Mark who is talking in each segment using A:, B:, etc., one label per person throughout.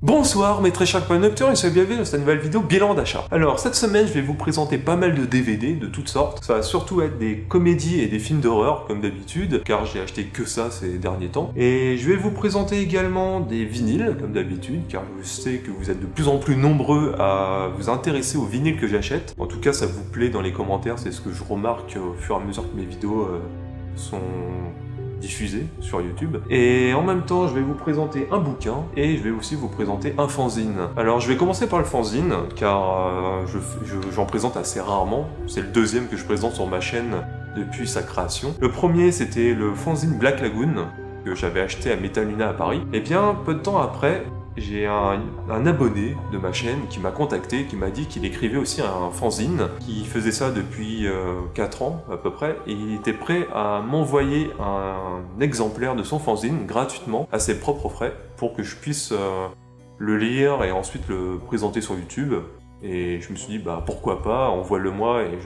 A: Bonsoir mes très chers copains nocturnes et soyez bienvenus dans cette nouvelle vidéo bilan d'achat. Alors cette semaine je vais vous présenter pas mal de DVD de toutes sortes. Ça va surtout être des comédies et des films d'horreur comme d'habitude, car j'ai acheté que ça ces derniers temps. Et je vais vous présenter également des vinyles comme d'habitude, car je sais que vous êtes de plus en plus nombreux à vous intéresser aux vinyles que j'achète. En tout cas ça vous plaît dans les commentaires, c'est ce que je remarque au fur et à mesure que mes vidéos sont diffusé sur YouTube. Et en même temps, je vais vous présenter un bouquin et je vais aussi vous présenter un fanzine. Alors, je vais commencer par le fanzine, car j'en présente assez rarement. C'est le deuxième que je présente sur ma chaîne depuis sa création. Le premier, c'était le fanzine Black Lagoon, que j'avais acheté à Metal Luna à Paris. Et bien, peu de temps après, j'ai un abonné de ma chaîne qui m'a contacté, qui m'a dit qu'il écrivait aussi un fanzine, qui faisait ça depuis 4 ans à peu près, et il était prêt à m'envoyer un exemplaire de son fanzine gratuitement à ses propres frais pour que je puisse le lire et ensuite le présenter sur YouTube. Et je me suis dit bah pourquoi pas, envoie-le-moi et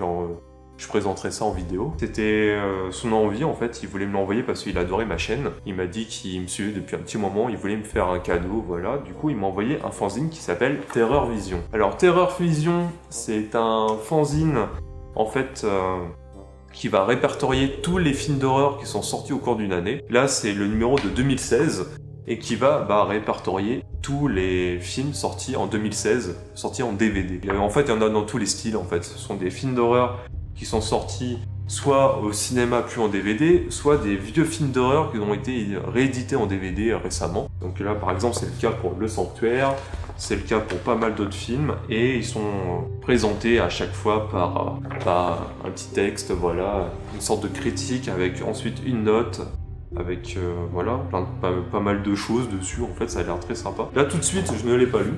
A: je présenterai ça en vidéo. C'était son envie en fait, il voulait me l'envoyer parce qu'il adorait ma chaîne. Il m'a dit qu'il me suivait depuis un petit moment, il voulait me faire un cadeau, voilà. Du coup, il m'a envoyé un fanzine qui s'appelle Terreur Vision. Alors Terreur Vision, c'est un fanzine en fait qui va répertorier tous les films d'horreur qui sont sortis au cours d'une année. Là, c'est le numéro de 2016 et qui va répertorier tous les films sortis en 2016, sortis en DVD. Et en fait, il y en a dans tous les styles en fait. Ce sont des films d'horreur qui sont sortis soit au cinéma puis en DVD, soit des vieux films d'horreur qui ont été réédités en DVD récemment. Donc là par exemple c'est le cas pour Le Sanctuaire, c'est le cas pour pas mal d'autres films, et ils sont présentés à chaque fois par un petit texte, voilà, une sorte de critique avec ensuite une note, avec voilà, pas mal de choses dessus, en fait ça a l'air très sympa. Là tout de suite je ne l'ai pas lu,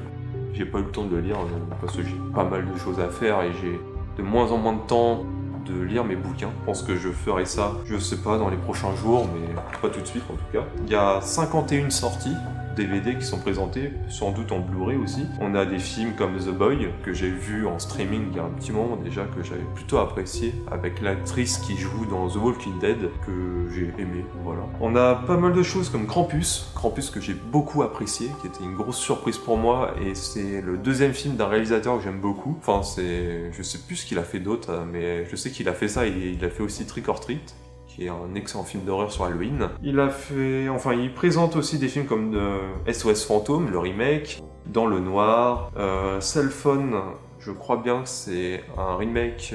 A: j'ai pas eu le temps de le lire parce que j'ai pas mal de choses à faire et j'ai de moins en moins de temps de lire mes bouquins. Je pense que je ferai ça, je sais pas, dans les prochains jours, mais pas tout de suite en tout cas. Il y a 51 sorties DVD qui sont présentées, sans doute en Blu-ray aussi. On a des films comme The Boy, que j'ai vu en streaming il y a un petit moment déjà, que j'avais plutôt apprécié, avec l'actrice qui joue dans The Walking Dead, que j'ai aimé, voilà. On a pas mal de choses comme Krampus que j'ai beaucoup apprécié, qui était une grosse surprise pour moi, et c'est le deuxième film d'un réalisateur que j'aime beaucoup. Enfin, je sais plus ce qu'il a fait d'autre, mais je sais qu'il a fait ça, et il a fait aussi Trick or Treat, qui est un excellent film d'horreur sur Halloween. Il présente aussi des films comme SOS Fantôme, le remake, Dans le Noir, Cell Phone, je crois bien que c'est un remake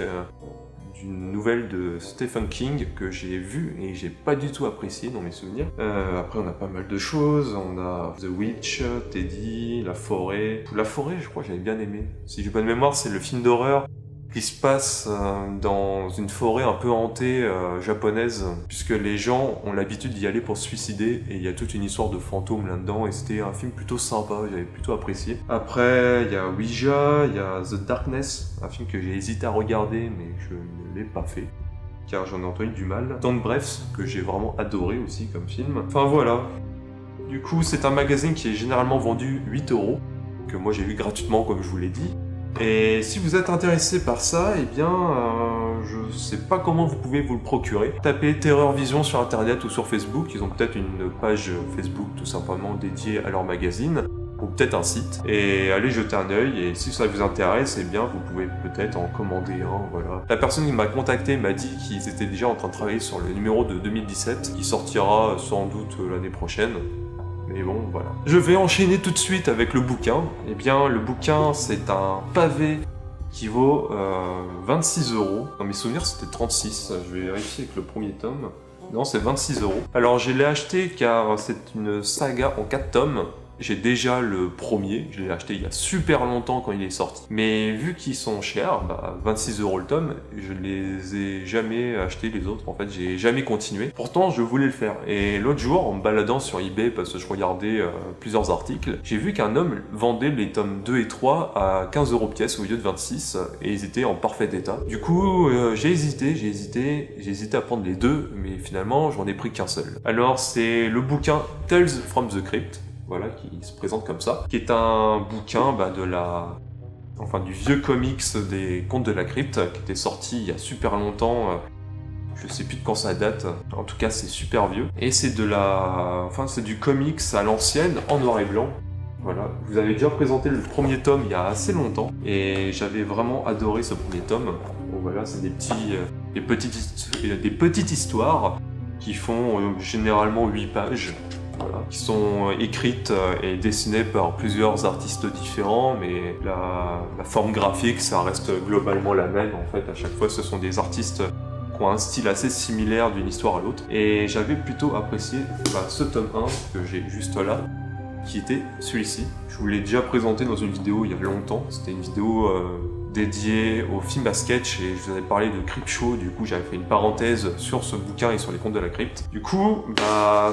A: d'une nouvelle de Stephen King que j'ai vu et j'ai pas du tout apprécié dans mes souvenirs. Après on a pas mal de choses, on a The Witch, Teddy, La Forêt. La Forêt je crois que j'avais bien aimé. Si j'ai bonne mémoire c'est le film d'horreur qui se passe dans une forêt un peu hantée japonaise, puisque les gens ont l'habitude d'y aller pour se suicider, et il y a toute une histoire de fantômes là-dedans, et c'était un film plutôt sympa, j'avais plutôt apprécié. Après, il y a Ouija, il y a The Darkness, un film que j'ai hésité à regarder, mais je ne l'ai pas fait, car j'en ai entendu du mal. Don't Breath, que j'ai vraiment adoré aussi comme film. Enfin voilà. Du coup, c'est un magazine qui est généralement vendu 8 €, que moi j'ai eu gratuitement comme je vous l'ai dit. Et si vous êtes intéressé par ça, eh bien, je sais pas comment vous pouvez vous le procurer. Tapez Terreur Vision sur internet ou sur Facebook, ils ont peut-être une page Facebook tout simplement dédiée à leur magazine, ou peut-être un site, et allez jeter un œil, et si ça vous intéresse, eh bien, vous pouvez peut-être en commander un, voilà. La personne qui m'a contacté m'a dit qu'ils étaient déjà en train de travailler sur le numéro de 2017, qui sortira sans doute l'année prochaine. Mais bon, voilà. Je vais enchaîner tout de suite avec le bouquin. Eh bien, le bouquin, c'est un pavé qui vaut 26 €. Dans mes souvenirs, c'était 36. Je vais vérifier avec le premier tome. Non, c'est 26 €. Alors, je l'ai acheté car c'est une saga en 4 tomes. J'ai déjà le premier, je l'ai acheté il y a super longtemps quand il est sorti. Mais vu qu'ils sont chers, 26 € le tome, je les ai jamais achetés les autres. En fait, j'ai jamais continué. Pourtant, je voulais le faire. Et l'autre jour, en me baladant sur eBay, parce que je regardais plusieurs articles, j'ai vu qu'un homme vendait les tomes 2 et 3 à 15 € pièce au lieu de 26, et ils étaient en parfait état. Du coup, j'ai hésité à prendre les deux, mais finalement, j'en ai pris qu'un seul. Alors, c'est le bouquin Tales from the Crypt, voilà, qui se présente comme ça, qui est un bouquin du vieux comics des Contes de la Crypte, qui était sorti il y a super longtemps, je sais plus de quand ça date, en tout cas c'est super vieux, et c'est du comics à l'ancienne, en noir et blanc, Voilà, je vous avais déjà présenté le premier tome il y a assez longtemps et j'avais vraiment adoré ce premier tome. Donc voilà, c'est des petites histoires qui font généralement 8 pages, voilà, qui sont écrites et dessinées par plusieurs artistes différents, mais la forme graphique, ça reste globalement la même. En fait, à chaque fois, ce sont des artistes qui ont un style assez similaire d'une histoire à l'autre. Et j'avais plutôt apprécié ce tome 1 que j'ai juste là, qui était celui-ci. Je vous l'ai déjà présenté dans une vidéo il y a longtemps. C'était une vidéo dédiée au film à sketch et je vous avais parlé de Creepshow. Du coup, j'avais fait une parenthèse sur ce bouquin et sur les contes de la crypte. Du coup,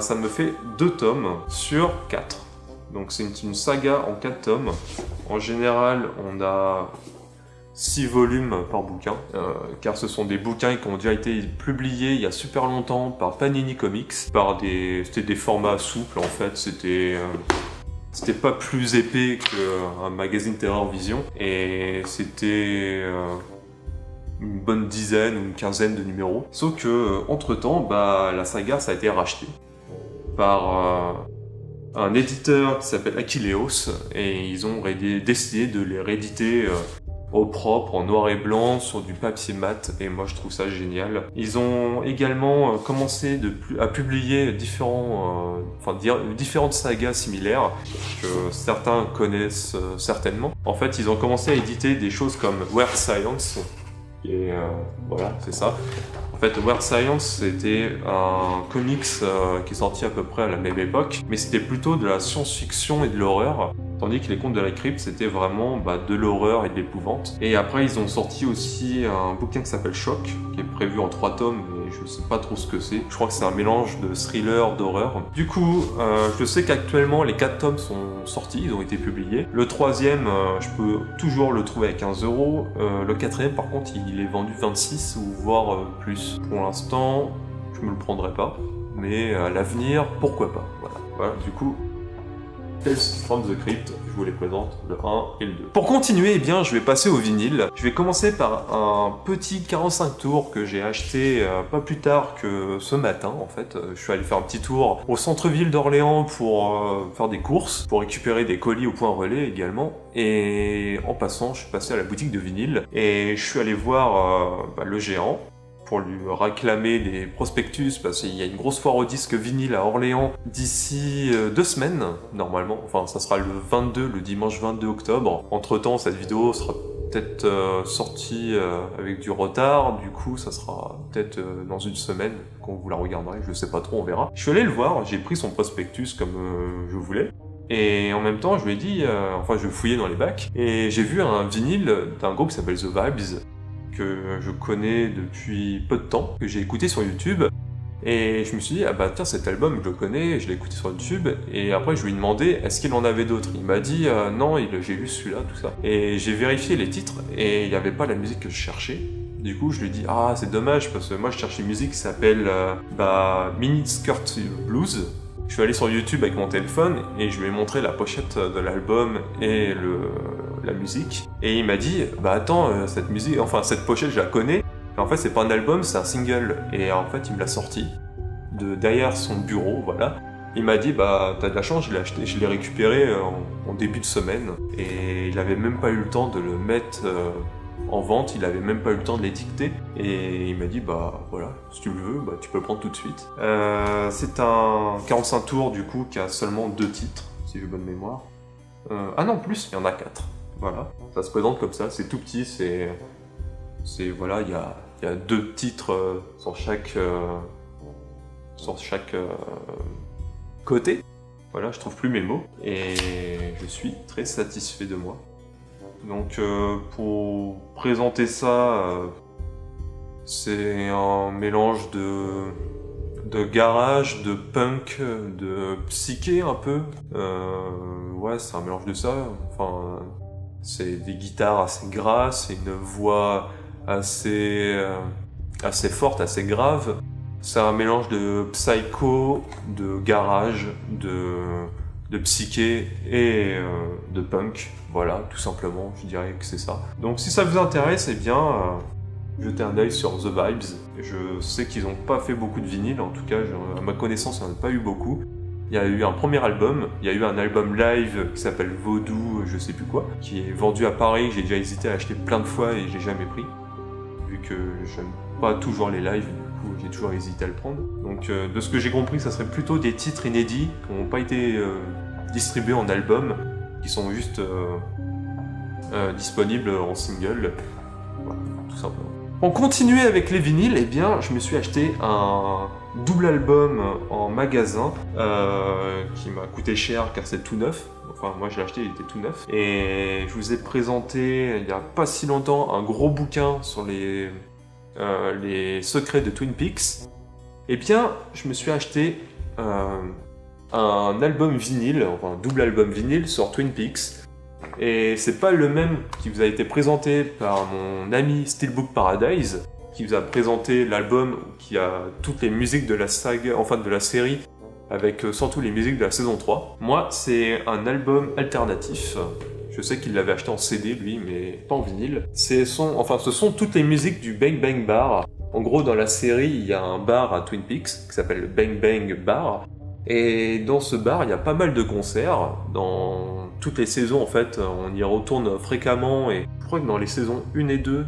A: ça me fait 2 tomes sur 4. Donc c'est une saga en 4 tomes. En général, on a 6 volumes par bouquin, car ce sont des bouquins qui ont déjà été publiés il y a super longtemps par Panini Comics, c'était des formats souples en fait, c'était pas plus épais qu'un magazine Terror Vision, et c'était une bonne dizaine ou une quinzaine de numéros. Sauf que, entre temps, la saga ça a été rachetée par un éditeur qui s'appelle Achilleos, et ils ont décidé de les rééditer au propre, en noir et blanc, sur du papier mat, et moi je trouve ça génial. Ils ont également commencé à publier différentes sagas similaires, que certains connaissent certainement. En fait, ils ont commencé à éditer des choses comme Weird Science, et voilà, c'est ça. En fait, Weird Science, c'était un comics qui est sorti à peu près à la même époque, mais c'était plutôt de la science-fiction et de l'horreur. Tandis que les contes de la crypte, c'était vraiment de l'horreur et de l'épouvante. Et après, ils ont sorti aussi un bouquin qui s'appelle Choc, qui est prévu en 3 tomes, mais je sais pas trop ce que c'est. Je crois que c'est un mélange de thriller, d'horreur. Du coup, je sais qu'actuellement, les 4 tomes sont sortis, ils ont été publiés. Le 3e, je peux toujours le trouver à 15 €. Le 4e, par contre, il est vendu 26 ou voire plus. Pour l'instant, je me le prendrai pas, mais à l'avenir, pourquoi pas. Voilà, du coup, Tales from the Crypt, je vous les présente, le 1 et le 2. Pour continuer, je vais passer au vinyle. Je vais commencer par un petit 45 tours que j'ai acheté pas plus tard que ce matin, en fait. Je suis allé faire un petit tour au centre-ville d'Orléans pour faire des courses, pour récupérer des colis au point relais également. Et en passant, je suis passé à la boutique de vinyle et je suis allé voir le géant pour lui réclamer des prospectus, parce qu'il y a une grosse foire au disque vinyle à Orléans d'ici 2 semaines, normalement. Enfin, ça sera le dimanche 22 octobre. Entre-temps, cette vidéo sera peut-être sortie avec du retard, du coup, ça sera peut-être dans une semaine quand vous la regarderez, je sais pas trop, on verra. Je suis allé le voir, j'ai pris son prospectus comme je voulais. Et en même temps, je lui ai dit, je fouillais dans les bacs, et j'ai vu un vinyle d'un groupe qui s'appelle The Vibes, que je connais depuis peu de temps, que j'ai écouté sur YouTube, et je me suis dit, tiens, cet album, je le connais, je l'ai écouté sur YouTube, et après je lui ai demandé, est-ce qu'il en avait d'autres? Il m'a dit, non, j'ai lu celui-là, tout ça. Et j'ai vérifié les titres, et il n'y avait pas la musique que je cherchais. Du coup, je lui ai dit, c'est dommage, parce que moi je cherchais une musique qui s'appelle Mini Skirt Blues. Je suis allé sur YouTube avec mon téléphone et je lui ai montré la pochette de l'album et la musique. Et il m'a dit, attends, cette pochette je la connais. Mais en fait, c'est pas un album, c'est un single. Et en fait, il me l'a sorti derrière son bureau, voilà. Il m'a dit, t'as de la chance, je l'ai acheté, je l'ai récupéré en début de semaine. Et il avait même pas eu le temps de le mettre en vente, il avait même pas eu le temps de l'étiqueter, et il m'a dit voilà, si tu le veux, tu peux le prendre tout de suite. C'est un 45 tours du coup qui a seulement 2 titres, si j'ai bonne mémoire. Non, plus, il y en a 4. Voilà, ça se présente comme ça, c'est tout petit, voilà, il y a 2 titres sur chaque côté. Voilà, je trouve plus mes mots, et je suis très satisfait de moi. Donc pour présenter ça, c'est un mélange de garage, de punk, de psyché un peu. Ouais, c'est un mélange de ça. Enfin, c'est des guitares assez grasses, c'est une voix assez forte, assez grave. C'est un mélange de psycho, de garage, de psyché et de punk. Voilà, tout simplement, je dirais que c'est ça. Donc si ça vous intéresse, jetez un œil sur The Vibes. Je sais qu'ils n'ont pas fait beaucoup de vinyle, en tout cas, à ma connaissance, il n'y en a pas eu beaucoup. il y a eu un premier album, il y a eu un album live qui s'appelle Vaudou, je sais plus quoi, qui est vendu à Paris, j'ai déjà hésité à acheter plein de fois et j'ai jamais pris, vu que j'aime pas toujours les lives, du coup j'ai toujours hésité à le prendre. Donc de ce que j'ai compris, ça serait plutôt des titres inédits qui n'ont pas été distribués en album, qui sont juste disponibles en single, voilà, tout simplement. On continue avec les vinyles, et bien je me suis acheté un double album en magasin qui m'a coûté cher car c'est tout neuf. Enfin moi je l'ai acheté, il était tout neuf. Et je vous ai présenté il y a pas si longtemps un gros bouquin sur les secrets de Twin Peaks. Et bien je me suis acheté un album vinyle, enfin un double album vinyle sur Twin Peaks. Et c'est pas le même qui vous a été présenté par mon ami Steelbook Paradise, qui vous a présenté l'album qui a toutes les musiques de la saga, enfin de la série, avec surtout les musiques de la saison 3. Moi, c'est un album alternatif. Je sais qu'il l'avait acheté en CD, lui, mais pas en vinyle. Ce sont toutes les musiques du Bang Bang Bar. En gros, dans la série, il y a un bar à Twin Peaks qui s'appelle le Bang Bang Bar. Et dans ce bar, il y a pas mal de concerts. Dans toutes les saisons, en fait, on y retourne fréquemment. Et je crois que dans les saisons 1 et 2,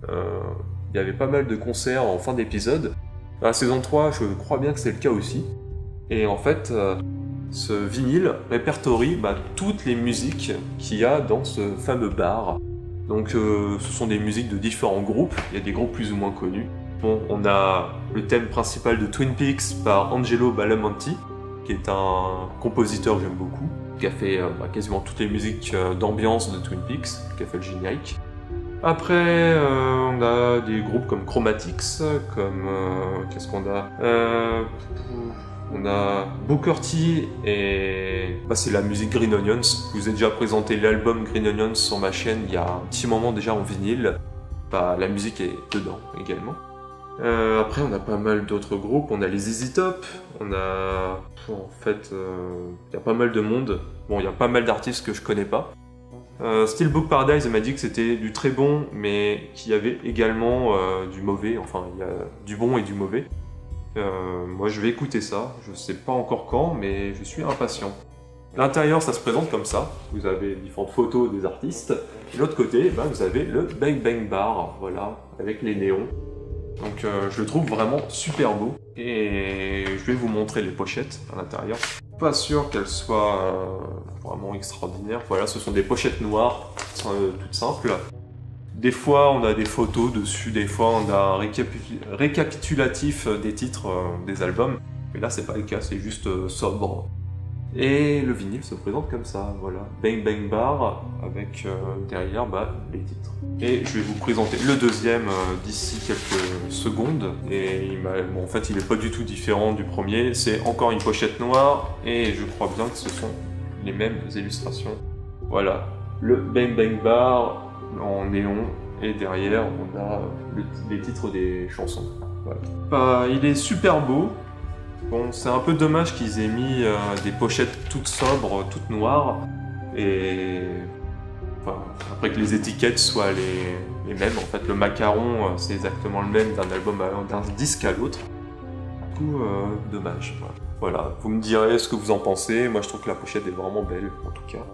A: il y avait pas mal de concerts en fin d'épisode. Dans la saison 3, je crois bien que c'est le cas aussi. Et en fait, ce vinyle répertorie toutes les musiques qu'il y a dans ce fameux bar. Donc ce sont des musiques de différents groupes, il y a des groupes plus ou moins connus. Bon, on a le thème principal de Twin Peaks par Angelo Badalamenti, qui est un compositeur que j'aime beaucoup, qui a fait quasiment toutes les musiques d'ambiance de Twin Peaks, qui a fait le générique. Après, on a des groupes comme Chromatics, comme... qu'est-ce qu'on a on a Booker T et c'est la musique Green Onions. Je vous ai déjà présenté l'album Green Onions sur ma chaîne il y a un petit moment déjà en vinyle. La musique est dedans également. Après on a pas mal d'autres groupes, on a les ZZ Top, on a... En fait, il y a pas mal de monde. Bon, il y a pas mal d'artistes que je connais pas. Steelbook Paradise m'a dit que c'était du très bon, mais qu'il y avait également du mauvais, enfin il y a du bon et du mauvais. Moi je vais écouter ça, je sais pas encore quand, mais je suis impatient. L'intérieur ça se présente comme ça, vous avez différentes photos des artistes, et de l'autre côté vous avez le Bang Bang Bar, voilà, avec les néons. Donc je le trouve vraiment super beau, et je vais vous montrer les pochettes à l'intérieur. Pas sûr qu'elles soient vraiment extraordinaires, voilà, ce sont des pochettes noires, toutes simples. Des fois, on a des photos dessus, des fois, on a un récapitulatif des titres des albums. Mais là, c'est pas le cas, c'est juste sobre. Et le vinyle se présente comme ça, voilà. Bang Bang Bar, avec derrière les titres. Et je vais vous présenter le deuxième d'ici quelques secondes. Et en fait, il est pas du tout différent du premier. C'est encore une pochette noire, et je crois bien que ce sont les mêmes illustrations. Voilà, le Bang Bang Bar en néon, et derrière on a les titres des chansons. Voilà. Il est super beau. Bon, c'est un peu dommage qu'ils aient mis des pochettes toutes sobres, toutes noires, et après que les étiquettes soient les mêmes. En fait, le macaron c'est exactement le même d'un album d'un disque à l'autre. Du coup, dommage. Voilà, vous me direz ce que vous en pensez. Moi je trouve que la pochette est vraiment belle, en tout cas.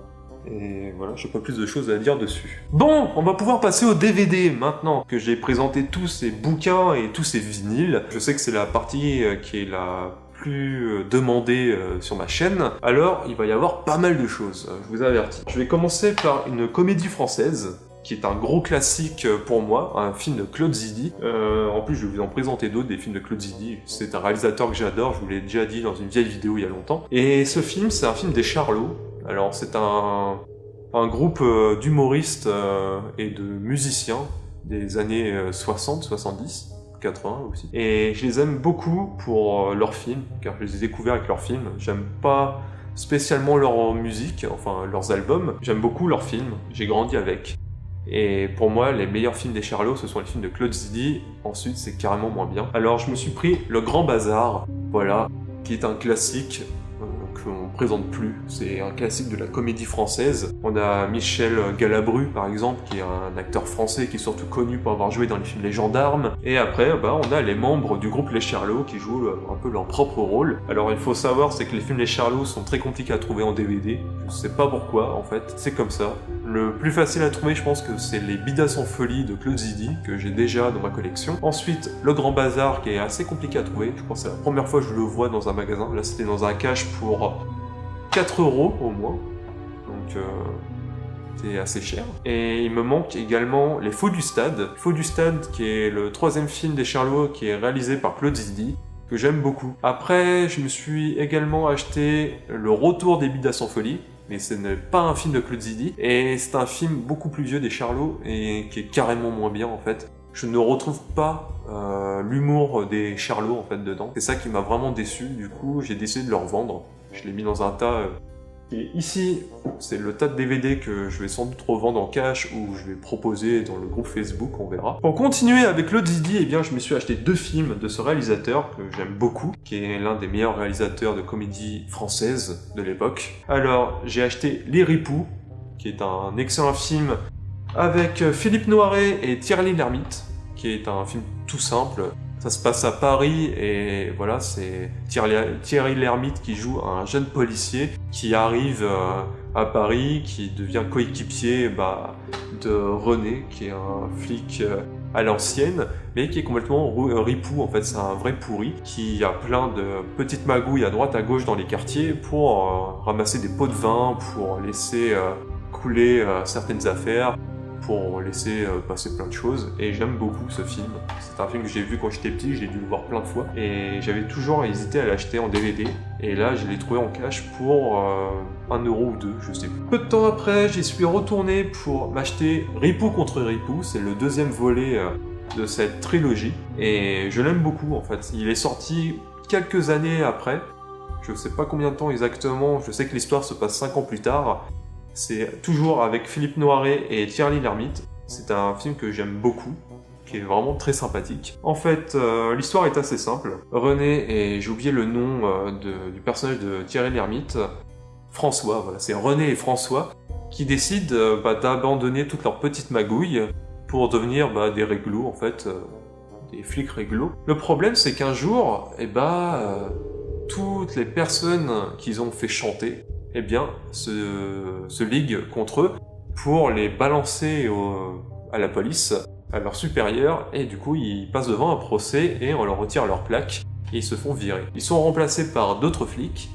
A: Et voilà, j'ai pas plus de choses à dire dessus. Bon, on va pouvoir passer au DVD maintenant que j'ai présenté tous ces bouquins et tous ces vinyles. Je sais que c'est la partie qui est la plus demandée sur ma chaîne. Alors, il va y avoir pas mal de choses, je vous avertis. Je vais commencer par une comédie française, qui est un gros classique pour moi, un film de Claude Zidi. En plus, je vais vous en présenter d'autres, des films de Claude Zidi. C'est un réalisateur que j'adore, je vous l'ai déjà dit dans une vieille vidéo il y a longtemps. Et ce film, c'est un film des Charlots. Alors, c'est un groupe d'humoristes et de musiciens des années 60, 70, 80 aussi. Et je les aime beaucoup pour leurs films, car je les ai découverts avec leurs films. J'aime pas spécialement leur musique, enfin leurs albums. J'aime beaucoup leurs films, j'ai grandi avec. Et pour moi, les meilleurs films des Charlots, ce sont les films de Claude Zidi. Ensuite, c'est carrément moins bien. Alors, je me suis pris Le Grand Bazar, voilà, qui est un classique que qu'on ne présente plus. C'est un classique de la comédie française. On a Michel Galabru, par exemple, qui est un acteur français qui est surtout connu pour avoir joué dans les films Les Gendarmes. Et après, on a les membres du groupe Les Charlots qui jouent un peu leur propre rôle. Alors il faut savoir, c'est que les films Les Charlots sont très compliqués à trouver en DVD. Je sais pas pourquoi, en fait. C'est comme ça. Le plus facile à trouver, je pense que c'est les Bidas en folie de Claude Zidi, que j'ai déjà dans ma collection. Ensuite, Le Grand Bazar, qui est assez compliqué à trouver. Je pense que c'est la première fois que je le vois dans un magasin. Là, c'était dans un cache pour 4 € au moins. Donc, c'est assez cher. Et il me manque également Les Faux du Stade. Faux du Stade, qui est le 3e film des Charlots, qui est réalisé par Claude Zidi, que j'aime beaucoup. Après, je me suis également acheté Le Retour des Bidas en folie, mais ce n'est pas un film de Claude Zidi, et c'est un film beaucoup plus vieux des Charlots, et qui est carrément moins bien en fait. Je ne retrouve pas l'humour des Charlots en fait dedans. C'est ça qui m'a vraiment déçu, du coup j'ai décidé de le revendre. Je l'ai mis dans un tas. Et ici, c'est le tas de DVD que je vais sans doute revendre en cash ou je vais proposer dans le groupe Facebook, on verra. Pour continuer avec Claude Zidi, eh bien, je me suis acheté 2 films de ce réalisateur que j'aime beaucoup, qui est l'un des meilleurs réalisateurs de comédie française de l'époque. Alors, j'ai acheté Les Ripoux, qui est un excellent film avec Philippe Noiret et Thierry Lhermitte, qui est un film tout simple. Ça se passe à Paris et voilà, c'est Thierry Lhermitte qui joue un jeune policier qui arrive à Paris, qui devient coéquipier de René, qui est un flic à l'ancienne, mais qui est complètement ripou, en fait c'est un vrai pourri, qui a plein de petites magouilles à droite à gauche dans les quartiers pour ramasser des pots de vin, pour laisser couler certaines affaires, pour laisser passer plein de choses, et j'aime beaucoup ce film. C'est un film que j'ai vu quand j'étais petit, j'ai dû le voir plein de fois, et j'avais toujours hésité à l'acheter en DVD, et là je l'ai trouvé en cash pour 1 € ou 2, je sais plus. Peu de temps après, j'y suis retourné pour m'acheter Ripoux contre Ripoux, c'est le 2e volet de cette trilogie, et je l'aime beaucoup en fait. Il est sorti quelques années après, je sais pas combien de temps exactement, je sais que l'histoire se passe 5 ans plus tard. C'est toujours avec Philippe Noiret et Thierry Lhermitte. C'est un film que j'aime beaucoup, qui est vraiment très sympathique. En fait, l'histoire est assez simple. René, et j'ai oublié le nom du personnage de Thierry Lhermitte, François, voilà, c'est René et François, qui décident d'abandonner toutes leurs petites magouilles pour devenir des réglos, en fait, des flics réglos. Le problème, c'est qu'un jour, toutes les personnes qu'ils ont fait chanter, se liguent contre eux pour les balancer à la police, à leur supérieur, et du coup ils passent devant un procès et on leur retire leur plaque et ils se font virer. Ils sont remplacés par d'autres flics,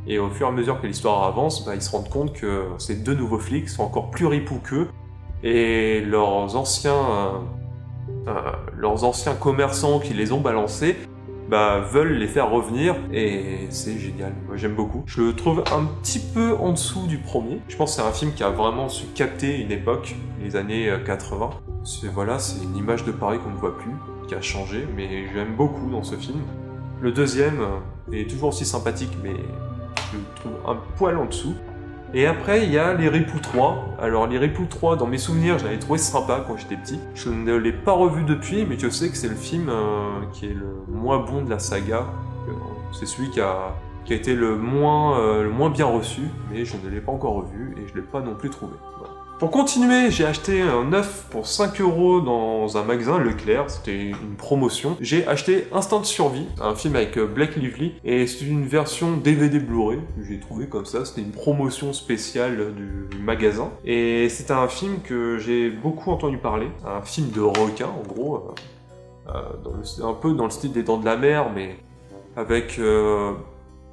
A: et au fur et à mesure que l'histoire avance, ils se rendent compte que ces 2 nouveaux flics sont encore plus ripoux qu'eux, et leurs anciens commerçants qui les ont balancés veulent les faire revenir, et c'est génial, moi j'aime beaucoup. Je le trouve un petit peu en dessous du premier. Je pense que c'est un film qui a vraiment su capter une époque, les années 80. C'est une image de Paris qu'on ne voit plus, qui a changé, mais j'aime beaucoup dans ce film. Le 2e est toujours aussi sympathique, mais je le trouve un poil en dessous. Et après, il y a Les Ripoux 3. Alors, Les Ripoux 3, dans mes souvenirs, je l'avais trouvé sympa quand j'étais petit. Je ne l'ai pas revu depuis, mais je sais que c'est le film qui est le moins bon de la saga. C'est celui qui a été le moins bien reçu, mais je ne l'ai pas encore revu, et je ne l'ai pas non plus trouvé. Voilà. Pour continuer, j'ai acheté un œuf pour 5 € dans un magasin Leclerc, c'était une promotion. J'ai acheté Instinct de survie, un film avec Blake Lively, et c'est une version DVD Blu-ray que j'ai trouvé comme ça, c'était une promotion spéciale du magasin. Et c'est un film que j'ai beaucoup entendu parler, un film de requin en gros, un peu dans le style des Dents de la Mer, mais avec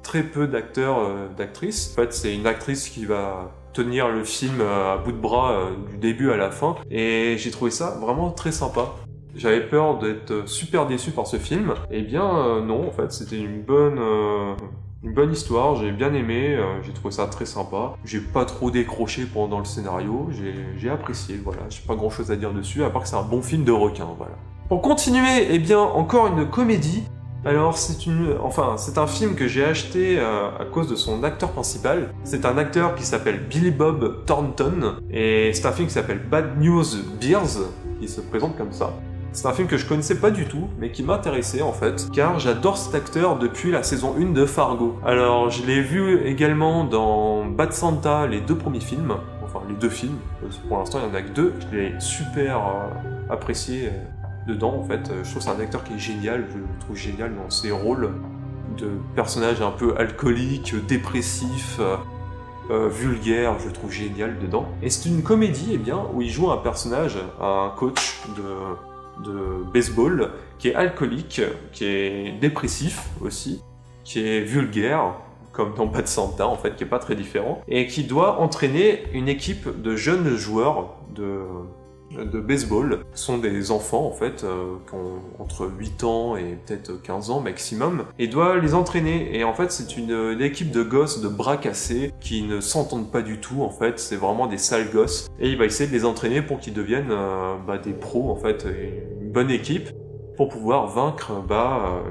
A: très peu d'acteurs, d'actrices. En fait, c'est une actrice qui va tenir le film à bout de bras du début à la fin, et j'ai trouvé ça vraiment très sympa. J'avais peur d'être super déçu par ce film, et non, en fait c'était une bonne histoire, j'ai bien aimé, j'ai trouvé ça très sympa. J'ai pas trop décroché pendant le scénario, j'ai apprécié, voilà, j'ai pas grand chose à dire dessus, à part que c'est un bon film de requin, voilà. Pour continuer, encore une comédie. Alors c'est un film que j'ai acheté à cause de son acteur principal. C'est un acteur qui s'appelle Billy Bob Thornton, et c'est un film qui s'appelle Bad News Bears, qui se présente comme ça. C'est un film que je connaissais pas du tout, mais qui m'intéressait en fait, car j'adore cet acteur depuis la saison 1 de Fargo. Alors je l'ai vu également dans Bad Santa, les 2 premiers films, enfin les 2 films, pour l'instant il y en a que 2, je l'ai super apprécié dedans en fait. Je trouve que c'est un acteur qui est génial, je le trouve génial dans ses rôles de personnage un peu alcoolique, dépressif, vulgaire, je le trouve génial dedans. Et c'est une comédie bien, où il joue un personnage, un coach de baseball, qui est alcoolique, qui est dépressif aussi, qui est vulgaire, comme dans Bad Santa en fait, qui est pas très différent, et qui doit entraîner une équipe de jeunes joueurs de baseball. Ce sont des enfants en fait, qui ont entre 8 ans et peut-être 15 ans maximum, et doit les entraîner. Et en fait c'est une équipe de gosses de bras cassés qui ne s'entendent pas du tout en fait, c'est vraiment des sales gosses, et il va essayer de les entraîner pour qu'ils deviennent des pros en fait, et une bonne équipe pour pouvoir vaincre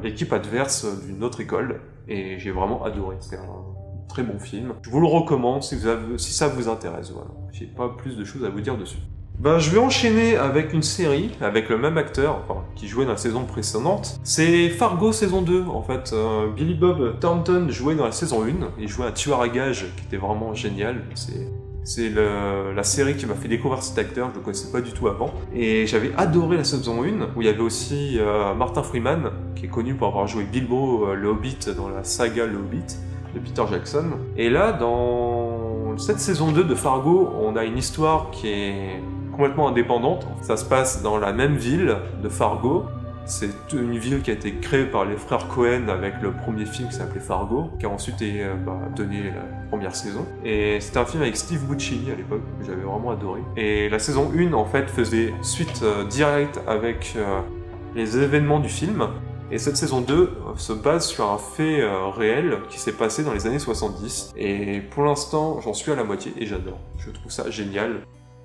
A: l'équipe adverse d'une autre école. Et j'ai vraiment adoré, c'est un très bon film. Je vous le recommande si ça vous intéresse, voilà. J'ai pas plus de choses à vous dire dessus. Je vais enchaîner avec une série, avec le même acteur, qui jouait dans la saison précédente. C'est Fargo saison 2, en fait. Billy Bob Thornton jouait dans la saison 1, il jouait un tueur à gages qui était vraiment génial. C'est la série qui m'a fait découvrir cet acteur, je le connaissais pas du tout avant. Et j'avais adoré la saison 1, où il y avait aussi Martin Freeman, qui est connu pour avoir joué Bilbo le Hobbit dans la saga Le Hobbit, de Peter Jackson. Et là, dans cette saison 2 de Fargo, on a une histoire qui est complètement indépendante. Ça se passe dans la même ville de Fargo. C'est une ville qui a été créée par les frères Coen avec le premier film qui s'appelait Fargo, qui a ensuite été donné la première saison. Et c'était un film avec Steve Buscemi à l'époque, que j'avais vraiment adoré. Et la saison 1, en fait, faisait suite directe avec les événements du film. Et cette saison 2 se base sur un fait réel qui s'est passé dans les années 70. Et pour l'instant, j'en suis à la moitié et j'adore. Je trouve ça génial.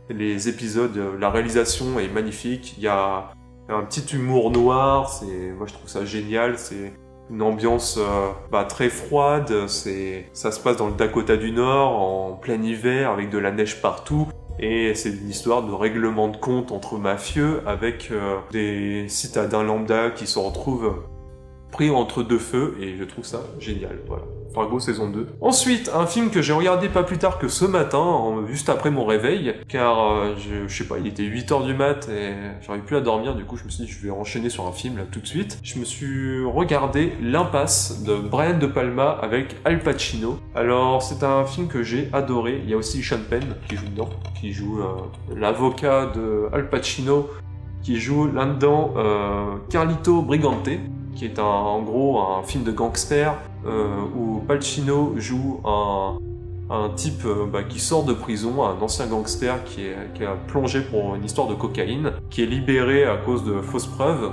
A: Les épisodes, la réalisation est magnifique. Il y a un petit humour noir. Moi, je trouve ça génial. C'est une ambiance très froide. Ça se passe dans le Dakota du Nord, en plein hiver, avec de la neige partout. Et c'est une histoire de règlement de compte entre mafieux avec des citadins lambda qui se retrouvent pris entre deux feux, et je trouve ça génial, voilà. Fargo saison 2. Ensuite, un film que j'ai regardé pas plus tard que ce matin, juste après mon réveil, car je sais pas, il était 8h du mat et j'arrivais plus à dormir, du coup je me suis dit je vais enchaîner sur un film là tout de suite. Je me suis regardé L'Impasse de Brian De Palma avec Al Pacino. Alors c'est un film que j'ai adoré, il y a aussi Sean Penn qui joue dedans, qui joue l'avocat de Al Pacino, qui joue là-dedans Carlito Brigante, qui est en gros un film de gangster où Pacino joue un type qui sort de prison, un ancien gangster qui a plongé pour une histoire de cocaïne, qui est libéré à cause de fausses preuves,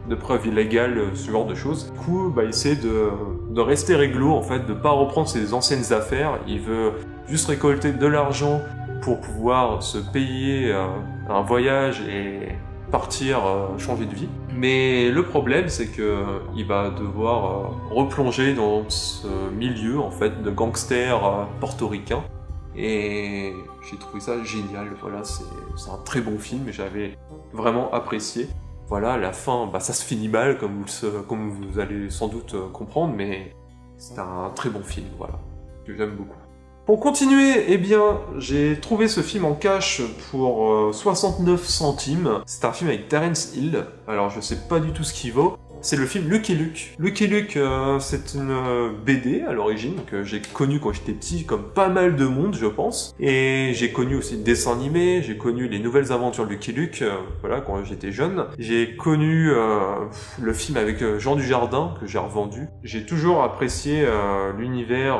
A: de preuves illégales, ce genre de choses. Du coup, il essaie de rester réglo, en fait, de pas reprendre ses anciennes affaires. Il veut juste récolter de l'argent pour pouvoir se payer un voyage et partir changer de vie. Mais le problème, c'est que il va devoir replonger dans ce milieu en fait de gangsters portoricains. Et j'ai trouvé ça génial. Voilà, c'est un très bon film et j'avais vraiment apprécié. Voilà, à la fin, ça se finit mal comme vous allez sans doute comprendre, mais c'est un très bon film, voilà, que j'aime beaucoup. Pour continuer, j'ai trouvé ce film en cash pour 69 centimes. C'est un film avec Terence Hill. Alors, je sais pas du tout ce qu'il vaut. C'est le film Lucky Luke. Lucky Luke, c'est une BD à l'origine que j'ai connue quand j'étais petit, comme pas mal de monde, je pense. Et j'ai connu aussi le dessin animé, j'ai connu les nouvelles aventures de Lucky Luke, quand j'étais jeune. J'ai connu le film avec Jean Dujardin, que j'ai revendu. J'ai toujours apprécié l'univers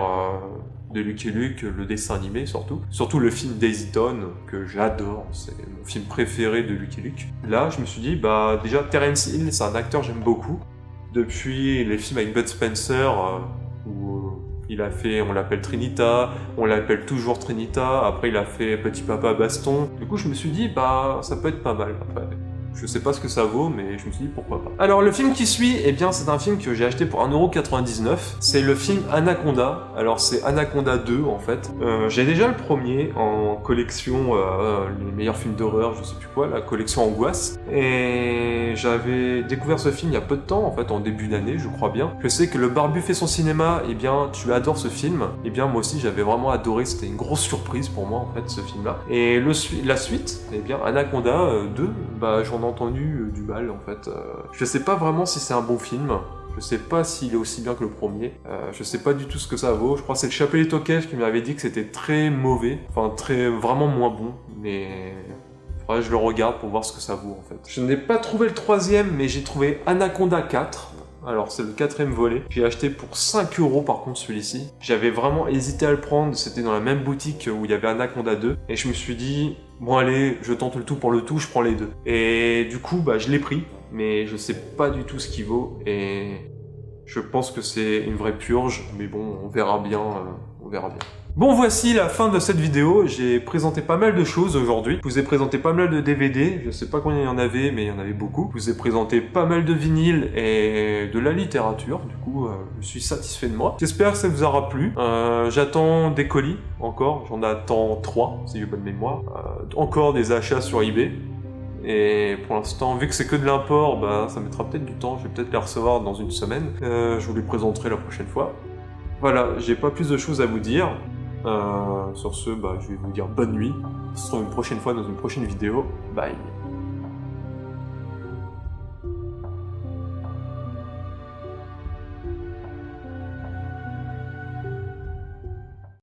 A: de Lucky Luke, le dessin animé surtout le film Daisy Town que j'adore, c'est mon film préféré de Lucky Luke. Là je me suis dit déjà Terence Hill c'est un acteur que j'aime beaucoup, depuis les films avec Bud Spencer où il a fait, on l'appelle Trinita, on l'appelle toujours Trinita, après il a fait Petit Papa Baston, du coup je me suis dit ça peut être pas mal après. Je sais pas ce que ça vaut, mais je me suis dit pourquoi pas. Alors le film qui suit, eh bien c'est un film que j'ai acheté pour 1,99€. C'est le film Anaconda. Alors c'est Anaconda 2 en fait. J'ai déjà le premier en collection, les meilleurs films d'horreur, je sais plus quoi, la collection Angoisse. Et j'avais découvert ce film il y a peu de temps, en fait en début d'année, je crois bien. Je sais que le Barbu fait son cinéma, eh bien tu adores ce film. Eh bien moi aussi j'avais vraiment adoré, c'était une grosse surprise pour moi en fait ce film-là. Et la suite, eh bien Anaconda 2, bah j'en ai entendu du mal en fait. Je sais pas vraiment si c'est un bon film. Je sais pas s'il est aussi bien que le premier. Je sais pas du tout ce que ça vaut. Je crois que c'est le Chapelier Tokesh qui m'avait dit que c'était très mauvais. Enfin, vraiment moins bon. Mais faudrait que je le regarde pour voir ce que ça vaut en fait. Je n'ai pas trouvé le troisième, mais j'ai trouvé Anaconda 4. Alors c'est le 4e volet. J'ai acheté pour 5€ par contre celui-ci. J'avais vraiment hésité à le prendre. C'était dans la même boutique où il y avait Anaconda 2. Et je me suis dit, bon allez, je tente le tout pour le tout, je prends les deux. Et du coup, bah je l'ai pris. Mais je sais pas du tout ce qu'il vaut. Et je pense que c'est une vraie purge. Mais bon, on verra bien. On verra bien. Bon, voici la fin de cette vidéo. J'ai présenté pas mal de choses aujourd'hui. Je vous ai présenté pas mal de DVD. Je sais pas combien il y en avait, mais il y en avait beaucoup. Je vous ai présenté pas mal de vinyles et de la littérature. Du coup, je suis satisfait de moi. J'espère que ça vous aura plu. J'attends des colis, encore. J'en attends 3, si j'ai bonne mémoire. Encore des achats sur eBay. Et pour l'instant, vu que c'est que de l'import, bah, ça mettra peut-être du temps. Je vais peut-être les recevoir dans une semaine. Je vous les présenterai la prochaine fois. Voilà, j'ai pas plus de choses à vous dire. Sur ce, bah, je vais vous dire bonne nuit. On se retrouve une prochaine fois dans une prochaine vidéo. Bye.